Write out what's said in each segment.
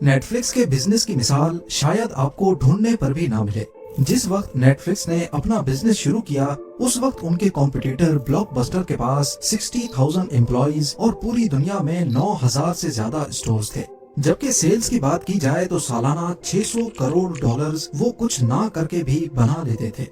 Netflix के business की मिसाल शायद आपको ढूंढने पर भी ना मिले। जिस वक्त नेटफ्लिक्स ने अपना बिजनेस शुरू किया उस वक्त उनके कॉम्पिटिटर ब्लॉकबस्टर के पास 60,000 एम्प्लॉइज और पूरी दुनिया में 9,000 से ज्यादा स्टोर्स थे। जबकि सेल्स की बात की जाए तो सालाना 600 करोड़ डॉलर्स वो कुछ ना करके भी बना लेते थे।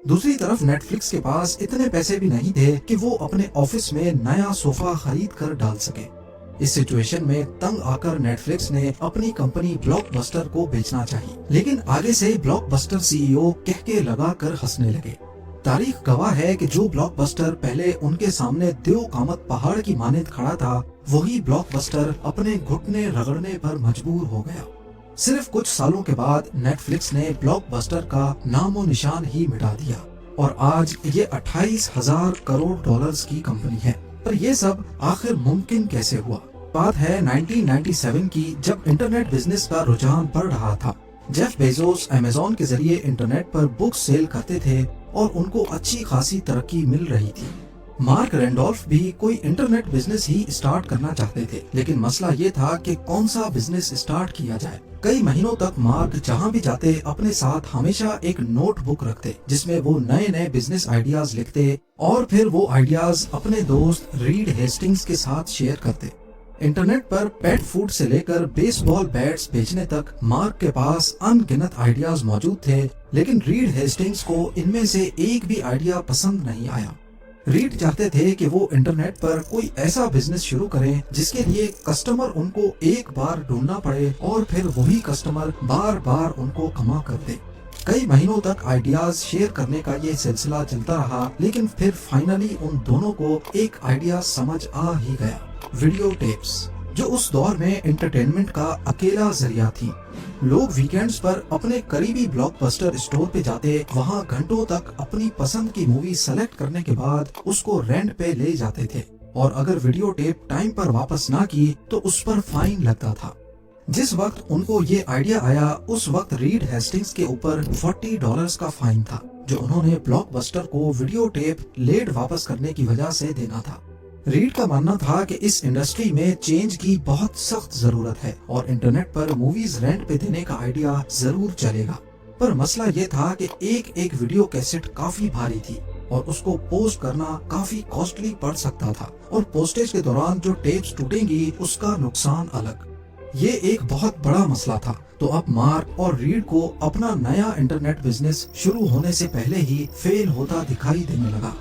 दूसरी तरफ नेटफ्लिक्स के पास इतने पैसे भी नहीं थे कि वो अपने ऑफिस में नया सोफा खरीद कर डाल सके। इस सिचुएशन में तंग आकर नेटफ्लिक्स ने अपनी कंपनी ब्लॉकबस्टर को बेचना चाहिए, लेकिन आगे से ब्लॉकबस्टर सीईओ कह के लगा कर हंसने लगे। तारीख गवाह है कि जो ब्लॉकबस्टर पहले उनके सामने देव कामत पहाड़ की मानद खड़ा था, वही ब्लॉकबस्टर अपने घुटने रगड़ने पर मजबूर हो गया। सिर्फ कुछ सालों के बाद नेटफ्लिक्स ने ब्लॉकबस्टर का नामो निशान ही मिटा दिया और आज ये 28,000 करोड़ डॉलर्स की कंपनी है। पर ये सब आखिर मुमकिन कैसे हुआ? बात है 1997 की, जब इंटरनेट बिजनेस का रुझान बढ़ रहा था। जेफ बेजोस अमेज़न के जरिए इंटरनेट पर बुक्स सेल करते थे और उनको अच्छी खासी तरक्की मिल रही थी। मार्क रैंडोल्फ भी कोई इंटरनेट बिजनेस ही स्टार्ट करना चाहते थे, लेकिन मसला ये था कि कौन सा बिजनेस स्टार्ट किया जाए। कई महीनों तक मार्क जहाँ भी जाते अपने साथ हमेशा एक नोटबुक रखते जिसमें वो नए नए बिजनेस आइडियाज लिखते और फिर वो आइडियाज अपने दोस्त रीड हेस्टिंग्स के साथ शेयर करते। इंटरनेट पर पेट फूड से लेकर बेसबॉल बैट्स बेचने तक मार्क के पास अनगिनत आइडियाज मौजूद थे, लेकिन रीड हेस्टिंग्स को इनमें से एक भी आइडिया पसंद नहीं आया। रीड चाहते थे कि वो इंटरनेट पर कोई ऐसा बिजनेस शुरू करें जिसके लिए कस्टमर उनको एक बार ढूंढना पड़े और फिर वही कस्टमर बार बार उनको कमा कर दे। कई महीनों तक आइडियाज शेयर करने का ये सिलसिला चलता रहा, लेकिन फिर फाइनली उन दोनों को एक आइडिया समझ आ ही गया, वीडियो टेप्स, जो उस दौर में एंटरटेनमेंट का अकेला जरिया थी। लोग वीकेंड्स पर अपने करीबी ब्लॉकबस्टर स्टोर पे जाते, वहाँ घंटों तक अपनी पसंद की मूवी सेलेक्ट करने के बाद उसको रेंट पे ले जाते थे और अगर वीडियो टेप टाइम पर वापस ना की तो उस पर फाइन लगता था। जिस वक्त उनको ये आइडिया आया उस वक्त रीड हेस्टिंग्स के ऊपर $40 का फाइन था, जो उन्होंने ब्लॉकबस्टर को वीडियो टेप लेट वापस करने की वजह से देना था। रीड का मानना था कि इस इंडस्ट्री में चेंज की बहुत सख्त जरूरत है और इंटरनेट पर मूवीज रेंट पे देने का आइडिया जरूर चलेगा। पर मसला ये था कि एक एक वीडियो कैसेट काफी भारी थी और उसको पोस्ट करना काफी कॉस्टली पड़ सकता था और पोस्टेज के दौरान जो टेप्स टूटेंगी उसका नुकसान अलग। ये एक बहुत बड़ा मसला था। तो अब मार्क और रीड को अपना नया इंटरनेट बिजनेस शुरू होने से पहले ही फेल होता दिखाई देने लगा।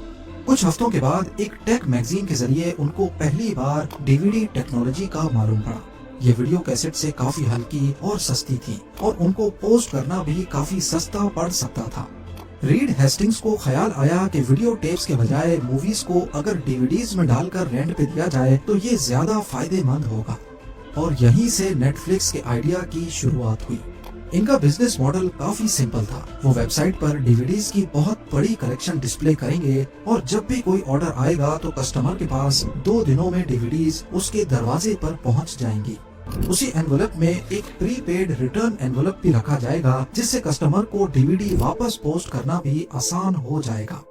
कुछ हफ्तों के बाद एक टेक मैगजीन के जरिए उनको पहली बार डीवीडी टेक्नोलॉजी का मालूम पड़ा। ये वीडियो कैसेट से काफी हल्की और सस्ती थी और उनको पोस्ट करना भी काफी सस्ता पड़ सकता था। रीड हेस्टिंग्स को ख्याल आया कि वीडियो टेप्स के बजाय मूवीज को अगर डीवीडीज में डालकर रेंट पे दिया जाए तो ये ज्यादा फायदेमंद होगा और यहीं से नेटफ्लिक्स के आइडिया की शुरुआत हुई। इनका बिजनेस मॉडल काफी सिंपल था। वो वेबसाइट पर डीवीडीज की बहुत बड़ी कलेक्शन डिस्प्ले करेंगे और जब भी कोई ऑर्डर आएगा तो कस्टमर के पास 2 दिनों में डीवीडीज उसके दरवाजे पर पहुंच जाएंगी। उसी एनवलप में एक प्रीपेड रिटर्न एनवलप भी रखा जाएगा जिससे कस्टमर को डीवीडी वापस पोस्ट करना भी आसान हो जाएगा।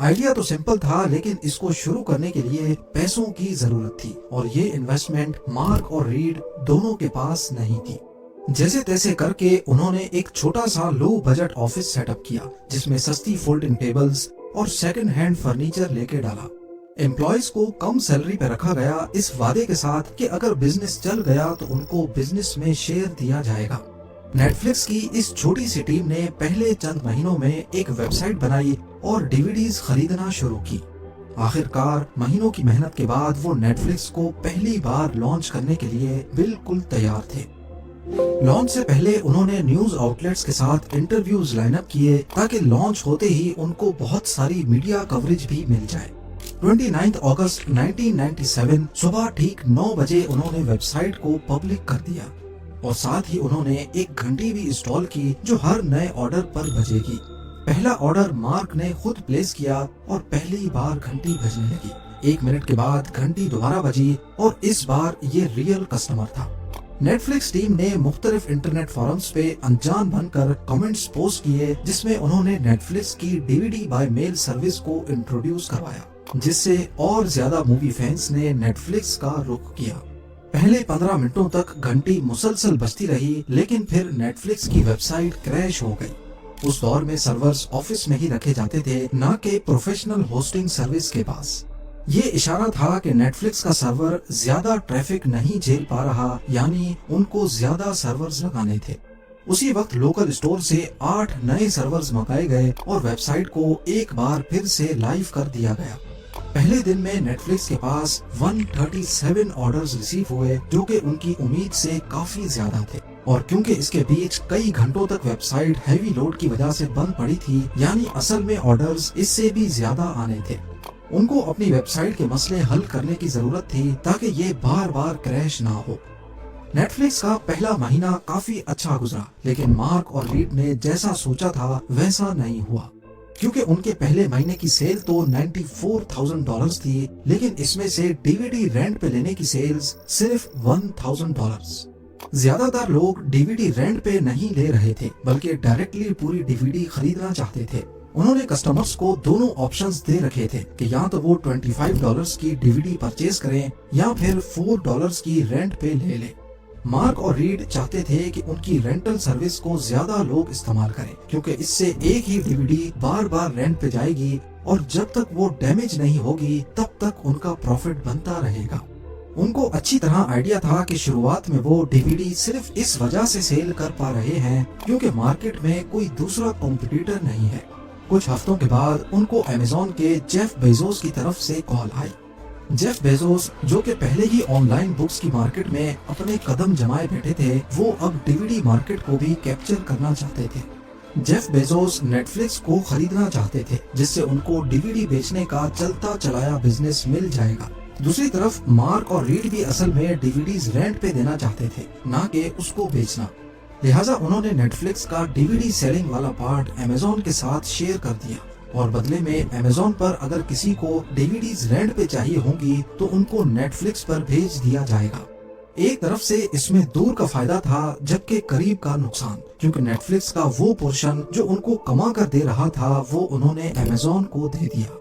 आइडिया तो सिंपल था, लेकिन इसको शुरू करने के लिए पैसों की जरूरत थी और ये इन्वेस्टमेंट मार्क और रीड दोनों के पास नहीं थी। जैसे तैसे करके उन्होंने एक छोटा सा लो बजट ऑफिस सेटअप किया जिसमें सस्ती फोल्डिंग टेबल्स और सेकंड हैंड फर्नीचर लेके डाला। एम्प्लॉयज को कम सैलरी पे रखा गया इस वादे के साथ कि अगर बिजनेस चल गया तो उनको बिजनेस में शेयर दिया जाएगा। नेटफ्लिक्स की इस छोटी सी टीम ने पहले चंद महीनों में एक वेबसाइट बनाई और डीवीडीज खरीदना शुरू की। आखिरकार महीनों की मेहनत के बाद वो नेटफ्लिक्स को पहली बार लॉन्च करने के लिए बिल्कुल तैयार थे। लॉन्च से पहले उन्होंने न्यूज आउटलेट्स के साथ इंटरव्यूज लाइनअप किए ताकि लॉन्च होते ही उनको बहुत सारी मीडिया कवरेज भी मिल जाए। 29 अगस्त 1997 सुबह ठीक 9 बजे उन्होंने वेबसाइट को पब्लिक कर दिया और साथ ही उन्होंने एक घंटी भी इंस्टॉल की जो हर नए ऑर्डर पर बजेगी। पहला ऑर्डर मार्क ने खुद प्लेस किया और पहली बार घंटी बजने लगी। 1 मिनट के बाद घंटी दोबारा बजी और इस बार ये रियल कस्टमर था। नेटफ्लिक्स टीम ने मुख्तलिफ इंटरनेट फोरम्स पे अनजान बनकर कमेंट्स पोस्ट किए जिसमें उन्होंने नेटफ्लिक्स की डीवीडी बाय मेल सर्विस को इंट्रोड्यूस करवाया, जिससे और ज्यादा मूवी फैंस ने नेटफ्लिक्स का रुख किया। पहले 15 मिनटों तक घंटी मुसलसल बजती रही, लेकिन फिर नेटफ्लिक्स की वेबसाइट क्रैश हो गई। उस दौर में सर्वर्स ऑफिस में ही रखे जाते थे, न कि प्रोफेशनल होस्टिंग सर्विस के पास। ये इशारा था कि नेटफ्लिक्स का सर्वर ज्यादा ट्रैफिक नहीं झेल पा रहा, यानी उनको ज्यादा सर्वर्स लगाने थे। उसी वक्त लोकल स्टोर से 8 नए सर्वर्स मंगाए गए और वेबसाइट को एक बार फिर से लाइव कर दिया गया। पहले दिन में नेटफ्लिक्स के पास 137 ऑर्डर्स रिसीव हुए, जो कि उनकी उम्मीद से काफी ज्यादा थे। और क्योंकि इसके बीच कई घंटों तक वेबसाइट हैवी लोड की वजह से बंद पड़ी थी, यानी असल में ऑर्डर्स इससे भी ज्यादा आने थे। उनको अपनी वेबसाइट के मसले हल करने की जरूरत थी ताकि ये बार बार क्रैश ना हो। नेटफ्लिक्स का पहला महीना काफी अच्छा गुजरा, लेकिन मार्क और रीड ने जैसा सोचा था वैसा नहीं हुआ, क्योंकि उनके पहले महीने की सेल तो $94,000 थी, लेकिन इसमें से डीवीडी रेंट पे लेने की सेल्स सिर्फ $1,000। ज्यादातर लोग डीवीडी रेंट पे नहीं ले रहे थे, बल्कि डायरेक्टली पूरी डीवीडी खरीदना चाहते थे। उन्होंने कस्टमर्स को दोनों ऑप्शंस दे रखे थे कि या तो वो $25 की डीवीडी परचेज करें या फिर $4 की रेंट पे ले लें। मार्क और रीड चाहते थे कि उनकी रेंटल सर्विस को ज्यादा लोग इस्तेमाल करें, क्योंकि इससे एक ही डीवीडी बार बार रेंट पे जाएगी और जब तक वो डैमेज नहीं होगी तब तक उनका प्रॉफिट बनता रहेगा। उनको अच्छी तरह आइडिया था कि शुरुआत में वो डीवीडी सिर्फ इस वजह से सेल कर पा रहे हैं क्योंकि मार्केट में कोई दूसरा कॉम्पिटिटर नहीं है। कुछ हफ्तों के बाद उनको अमेज़न के जेफ बेजोस की तरफ से कॉल आई। जेफ बेजोस, जो कि पहले ही ऑनलाइन बुक्स की मार्केट में अपने कदम जमाए बैठे थे, वो अब डीवीडी मार्केट को भी कैप्चर करना चाहते थे। जेफ बेजोस नेटफ्लिक्स को खरीदना चाहते थे, जिससे उनको डीवीडी बेचने का चलता चलाया बिजनेस मिल जाएगा। दूसरी तरफ मार्क और रीड भी असल में डीवीडीज रेंट पे देना चाहते थे, ना कि उसको बेचना। लिहाजा उन्होंने नेटफ्लिक्स का डीवीडी सेलिंग वाला पार्ट अमेज़न के साथ शेयर कर दिया और बदले में अमेज़न पर अगर किसी को डीवीडीज रेंट पे चाहिए होंगी तो उनको नेटफ्लिक्स पर भेज दिया जाएगा। एक तरफ से इसमें दूर का फायदा था, जबकि करीब का नुकसान, क्योंकि नेटफ्लिक्स का वो पोर्शन जो उनको कमा कर दे रहा था वो उन्होंने अमेज़न को दे दिया।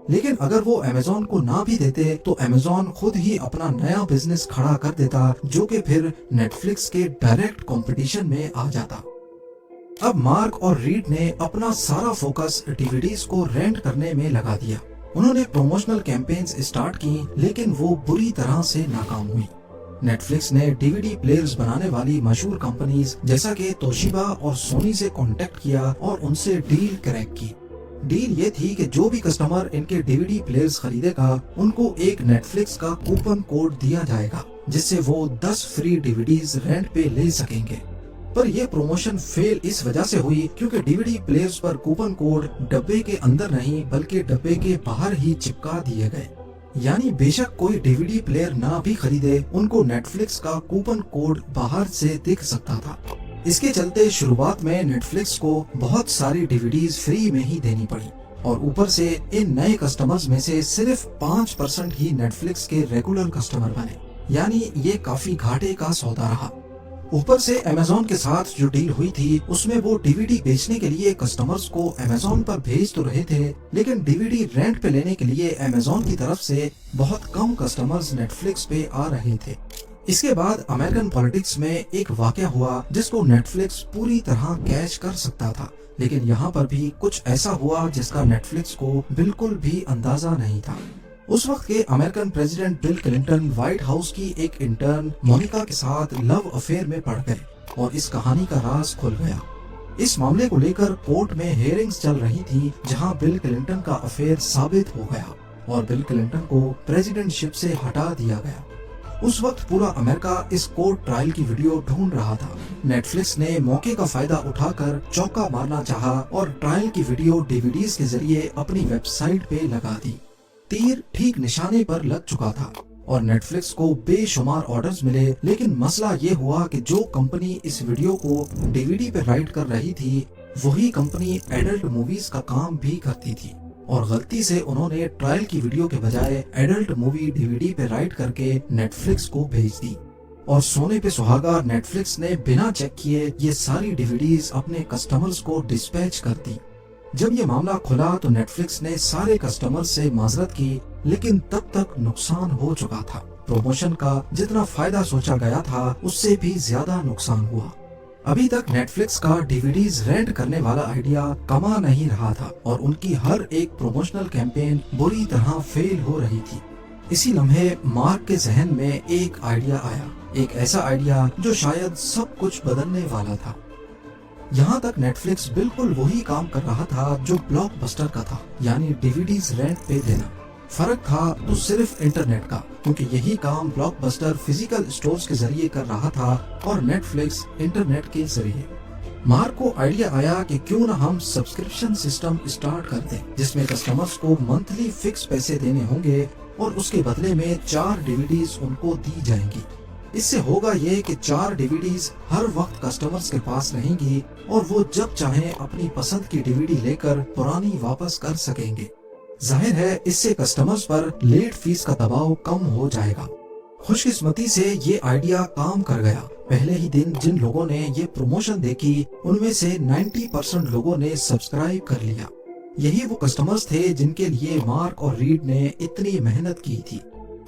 लेकिन अगर वो अमेज़न को ना भी देते तो अमेज़न खुद ही अपना नया बिजनेस खड़ा कर देता, जो कि फिर नेटफ्लिक्स के डायरेक्ट कंपटीशन में आ जाता। अब मार्क और रीड ने अपना सारा फोकस डीवीडीज को रेंट करने में लगा दिया। उन्होंने प्रमोशनल कैंपेन्स स्टार्ट की, लेकिन वो बुरी तरह से नाकाम हुई। नेटफ्लिक्स ने डीवीडी प्लेयर्स बनाने वाली मशहूर कंपनीज जैसा कि तोशिबा और सोनी से कांटेक्ट किया और उनसे डील क्रैक की। डील ये थी कि जो भी कस्टमर इनके डीवीडी प्लेयर्स खरीदेगा उनको एक नेटफ्लिक्स का कूपन कोड दिया जाएगा, जिससे वो 10 फ्री डीवीडीज रेंट पे ले सकेंगे। पर यह प्रमोशन फेल इस वजह से हुई क्योंकि डीवीडी प्लेयर्स पर कूपन कोड डब्बे के अंदर नहीं बल्कि डब्बे के बाहर ही चिपका दिए गए। यानी बेशक कोई डीवीडी प्लेयर ना भी खरीदे, उनको नेटफ्लिक्स का कूपन कोड बाहर से दिख सकता था। इसके चलते शुरुआत में नेटफ्लिक्स को बहुत सारी डीवीडीज फ्री में ही देनी पड़ी और ऊपर से इन नए कस्टमर्स में से सिर्फ 5% ही नेटफ्लिक्स के रेगुलर कस्टमर बने, यानी ये काफी घाटे का सौदा रहा। ऊपर से अमेज़न के साथ जो डील हुई थी उसमें वो डीवीडी बेचने के लिए कस्टमर्स को अमेज़न पर भेज तो रहे थे, लेकिन डीवीडी रेंट पे लेने के लिए अमेज़न की तरफ से बहुत कम कस्टमर्स नेटफ्लिक्स पे आ रहे थे। इसके बाद अमेरिकन पॉलिटिक्स में एक वाकया हुआ जिसको नेटफ्लिक्स पूरी तरह कैच कर सकता था, लेकिन यहाँ पर भी कुछ ऐसा हुआ जिसका नेटफ्लिक्स को बिल्कुल भी अंदाजा नहीं था। उस वक्त के American president bill Clinton white house की एक इंटर्न मोनिका के साथ लव अफेयर में पड़ गए और इस कहानी का राज खुल गया। इस मामले को लेकर कोर्ट में हियरिंग्स चल रही थी, जहां बिल क्लिंटन का अफेयर साबित हो गया और बिल क्लिंटन को प्रेसिडेंटशिप से हटा दिया गया। उस वक्त पूरा अमेरिका इस कोर्ट ट्रायल की वीडियो ढूंढ रहा था। नेटफ्लिक्स ने मौके का फायदा उठाकर चौका मारना चाहा और ट्रायल की वीडियो डीवीडीज के जरिए अपनी वेबसाइट पे लगा दी। तीर ठीक निशाने पर लग चुका था और नेटफ्लिक्स को बेशुमार ऑर्डर्स मिले, लेकिन मसला ये हुआ कि जो कंपनी इस वीडियो को डीवीडी पे राइट कर रही थी वही कंपनी एडल्ट मूवीज का काम भी करती थी और गलती से उन्होंने ट्रायल की वीडियो के बजाय एडल्ट मूवी डीवीडी पे राइट करके नेटफ्लिक्स को भेज दी। और सोने पे सुहागा नेटफ्लिक्स ने बिना चेक किए ये सारी डीवीडीज अपने कस्टमर्स को डिस्पैच कर दी। जब ये मामला खुला तो नेटफ्लिक्स ने सारे कस्टमर्स से माजरत की, लेकिन तब तक नुकसान हो चुका था। प्रमोशन का जितना फायदा सोचा गया था उससे भी ज्यादा नुकसान हुआ। अभी तक नेटफ्लिक्स का डीवीडीज रेंट करने वाला आइडिया कमा नहीं रहा था और उनकी हर एक प्रमोशनल कैंपेन बुरी तरह फेल हो रही थी। इसी लम्हे मार्क के जहन में एक आइडिया आया, एक ऐसा आइडिया जो शायद सब कुछ बदलने वाला था। यहाँ तक नेटफ्लिक्स बिल्कुल वही काम कर रहा था जो ब्लॉकबस्टर का था, यानी डीवीडीज रेंट पे देना। फर्क था तो सिर्फ इंटरनेट का, क्योंकि यही काम ब्लॉकबस्टर फिजिकल स्टोर्स के जरिए कर रहा था और नेटफ्लिक्स इंटरनेट के जरिए। मार्क को आइडिया आया कि क्यों न हम सब्सक्रिप्शन सिस्टम स्टार्ट कर दें, जिसमें कस्टमर्स को मंथली फिक्स पैसे देने होंगे और उसके बदले में 4 डीवीडीज उनको दी जाएंगी। इससे होगा ये कि 4 डीवीडीज हर वक्त कस्टमर्स के पास रहेंगी और वो जब चाहें अपनी पसंद की डीवीडी लेकर पुरानी वापस कर सकेंगे। जाहिर है इससे कस्टमर्स पर लेट फीस का दबाव कम हो जाएगा। खुशकिस्मती से ये आइडिया काम कर गया। पहले ही दिन जिन लोगों ने ये प्रमोशन देखी उनमें से 90% लोगों ने सब्सक्राइब कर लिया। यही वो कस्टमर्स थे जिनके लिए मार्क और रीड ने इतनी मेहनत की थी।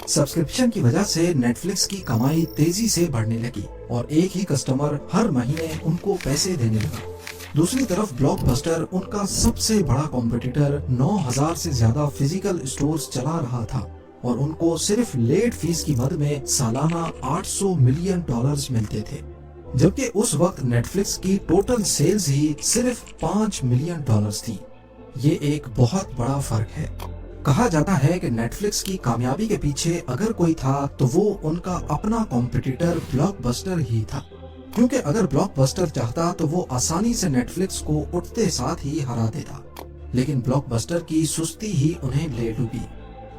सब्सक्रिप्शन की वजह से नेटफ्लिक्स की कमाई तेजी से बढ़ने लगी और एक ही कस्टमर हर महीने उनको पैसे देने लगा। दूसरी तरफ ब्लॉकबस्टर उनका सबसे बड़ा कॉम्पिटिटर 9000 से ज्यादा फिजिकल स्टोर्स चला रहा था और उनको सिर्फ लेट फीस की मद में सालाना $800 मिलियन मिलते थे, जबकि उस वक्त नेटफ्लिक्स की टोटल सेल्स ही सिर्फ $5 मिलियन थी। ये एक बहुत बड़ा फर्क है। कहा जाता है कि नेटफ्लिक्स की कामयाबी के पीछे अगर कोई था तो वो उनका अपना कॉम्पिटिटर ब्लॉकबस्टर ही था, क्योंकि अगर ब्लॉकबस्टर चाहता तो वो आसानी से नेटफ्लिक्स को उठते साथ ही हरा देता, लेकिन ब्लॉकबस्टर की सुस्ती ही उन्हें ले डूबी।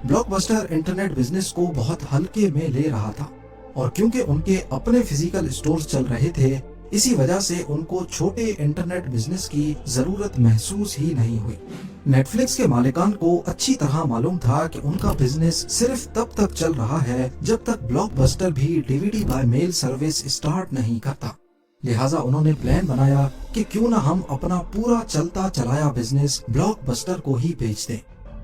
ब्लॉकबस्टर इंटरनेट बिजनेस को बहुत हल्के में ले रहा था और क्योंकि उनके अपने फिजिकल स्टोर्स चल रहे थे, इसी वजह से उनको छोटे इंटरनेट बिजनेस की जरूरत महसूस ही नहीं हुई। नेटफ्लिक्स के मालिकान को अच्छी तरह मालूम था कि उनका बिजनेस सिर्फ तब तक चल रहा है जब तक ब्लॉकबस्टर भी DVD by mail service start नहीं करता। लिहाजा उन्होंने प्लान बनाया कि क्यों न हम अपना पूरा चलता चलाया बिजनेस ब्लॉकबस्टर को ही बेच दें।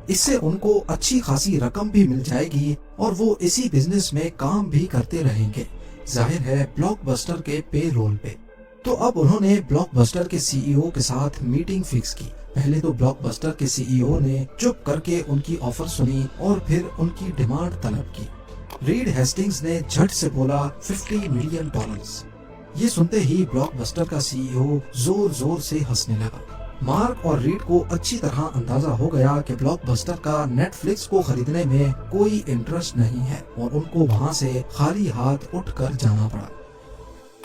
इससे उनको अच्छी खासी रकम भी मिल जाएगी और वो इसी बिजनेस में काम भी करते रहेंगे, जाहिर है ब्लॉकबस्टर के पे रोल पे। तो अब उन्होंने ब्लॉकबस्टर के सीईओ के साथ मीटिंग फिक्स की। पहले तो ब्लॉकबस्टर के सीईओ ने चुप करके उनकी ऑफर सुनी और फिर उनकी डिमांड तलब की। रीड हेस्टिंग्स ने झट से बोला $50 मिलियन। ये सुनते ही ब्लॉकबस्टर का सीईओ जोर जोर से हंसने लगा। मार्क और रीड को अच्छी तरह अंदाजा हो गया कि ब्लॉकबस्टर का नेटफ्लिक्स को खरीदने में कोई इंटरेस्ट नहीं है और उनको वहां से खाली हाथ उठकर जाना पड़ा।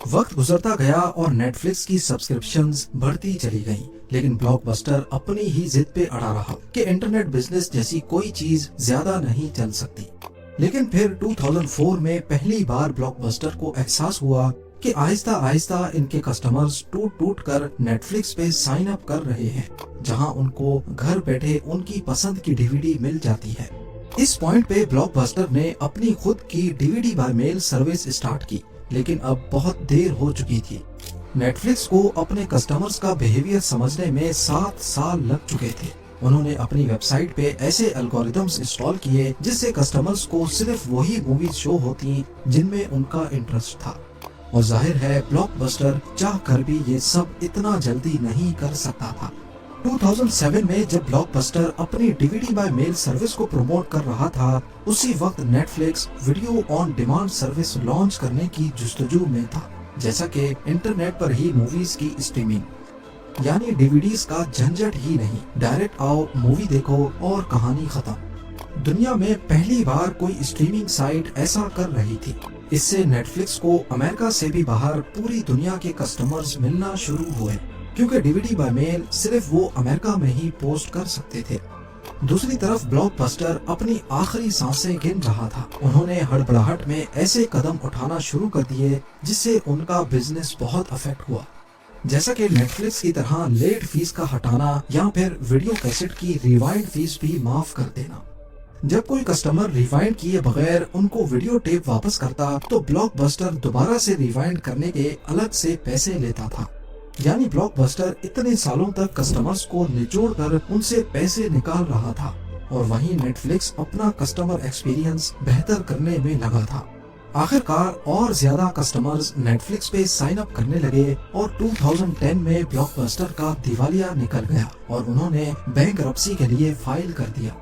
वक्त गुजरता गया और नेटफ्लिक्स की सब्सक्रिप्शंस बढ़ती चली गईं, लेकिन ब्लॉकबस्टर अपनी ही जिद पे अड़ा रहा कि इंटरनेट बिजनेस जैसी कोई चीज ज्यादा नहीं चल सकती। लेकिन फिर 2004 में पहली बार ब्लॉकबस्टर को एहसास हुआ कि आहिस्ता आहिस्ता इनके कस्टमर्स टूट टूट कर नेटफ्लिक्स पे साइन अप कर रहे हैं, जहां उनको घर बैठे उनकी पसंद की डीवीडी मिल जाती है। इस पॉइंट पे ब्लॉकबस्टर ने अपनी खुद की DVD by mail service start की, लेकिन अब बहुत देर हो चुकी थी। नेटफ्लिक्स को अपने कस्टमर्स का बिहेवियर समझने में 7 साल लग चुके थे। उन्होंने अपनी वेबसाइट पे ऐसे एल्गोरिथम्स इंस्टॉल किए जिससे कस्टमर्स को सिर्फ वही मूवीज शो होती जिनमें उनका इंटरेस्ट था। और जाहिर है ब्लॉकबस्टर चाह कर भी ये सब इतना जल्दी नहीं कर सकता था। 2007 में जब ब्लॉकबस्टर अपनी डीवीडी बाय मेल सर्विस को प्रमोट कर रहा था, उसी वक्त Netflix video on demand service launch करने की जुस्तजू में था, जैसा कि इंटरनेट पर ही मूवीज की स्ट्रीमिंग, यानी डीवीडीज का झंझट ही नहीं, डायरेक्ट आओ मूवी देखो और कहानी खत्म। दुनिया में पहली बार कोई स्ट्रीमिंग साइट ऐसा कर रही थी। इससे नेटफ्लिक्स को अमेरिका से भी बाहर पूरी दुनिया के कस्टमर्स मिलना शुरू हुए, क्योंकि डीवीडी बाय मेल सिर्फ वो अमेरिका में ही पोस्ट कर सकते थे। दूसरी तरफ ब्लॉकबस्टर अपनी आखिरी सांसें गिन रहा था। उन्होंने हड़बड़ाहट में ऐसे कदम उठाना शुरू कर दिए जिससे उनका बिजनेस बहुत अफेक्ट हुआ, जैसा कि नेटफ्लिक्स की तरह लेट फीस का हटाना या फिर वीडियो कैसेट की रिवाइंड फीस भी माफ कर देना। जब कोई कस्टमर रिवाइंड किए बगैर उनको वीडियो टेप वापस करता तो ब्लॉकबस्टर दोबारा से रिवाइंड करने के अलग से पैसे लेता था। यानी ब्लॉकबस्टर इतने सालों तक कस्टमर्स को निचोड़ कर उनसे पैसे निकाल रहा था और वहीं नेटफ्लिक्स अपना कस्टमर एक्सपीरियंस बेहतर करने में लगा था। आखिरकार और ज्यादा कस्टमर्स नेटफ्लिक्स पे साइन अप करने लगे और 2010 में ब्लॉकबस्टर का दिवालिया निकल गया और उन्होंने बैंकरप्सी के लिए फाइल कर दिया।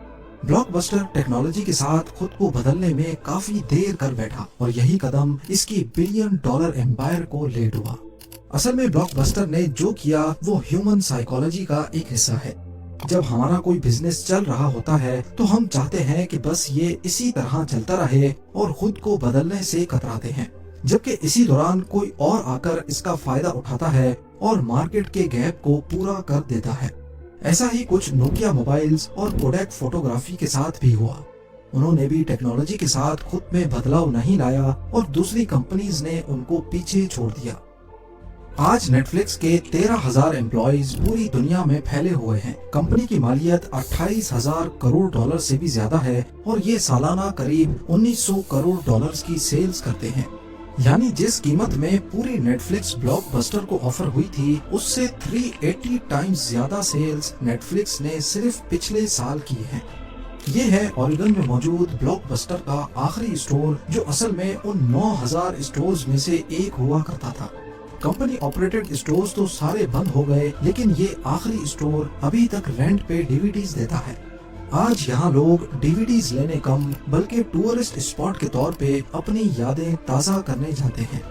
ब्लॉकबस्टर टेक्नोलॉजी के साथ खुद को बदलने में काफी देर कर बैठा और यही कदम इसकी $1 बिलियन एम्पायर को ले डूबा। असल में ब्लॉकबस्टर ने जो किया वो ह्यूमन साइकोलॉजी का एक हिस्सा है। जब हमारा कोई बिजनेस चल रहा होता है तो हम चाहते हैं कि बस ये इसी तरह चलता रहे और खुद को बदलने से कतराते हैं, जबकि इसी दौरान कोई और आकर इसका फायदा उठाता है और मार्केट के गैप को पूरा कर देता है। ऐसा ही कुछ नोकिया मोबाइल्स और कोडैक फोटोग्राफी के साथ भी हुआ। उन्होंने भी टेक्नोलॉजी के साथ खुद में बदलाव नहीं लाया और दूसरी कंपनीज ने उनको पीछे छोड़ दिया। आज नेटफ्लिक्स के 13,000 एम्प्लॉइज पूरी दुनिया में फैले हुए हैं। कंपनी की मालियत 28,000 करोड़ डॉलर से भी ज्यादा है और ये सालाना करीब 1900 करोड़ डॉलर्स की सेल्स करते हैं। यानी जिस कीमत में पूरी नेटफ्लिक्स ब्लॉकबस्टर को ऑफर हुई थी उससे 380 टाइम्स ज्यादा सेल्स नेटफ्लिक्स ने सिर्फ पिछले साल की है। ये है ओरेगन में मौजूद ब्लॉकबस्टर का आखिरी स्टोर, जो असल में उन 9,000 स्टोर्स में से एक हुआ करता था। कंपनी ऑपरेटेड स्टोर्स तो सारे बंद हो गए, लेकिन ये आखिरी स्टोर अभी तक रेंट पे डीवीडीज देता है। आज यहाँ लोग डीवीडीज लेने कम बल्कि टूरिस्ट स्पॉट के तौर पे अपनी यादें ताज़ा करने जाते हैं।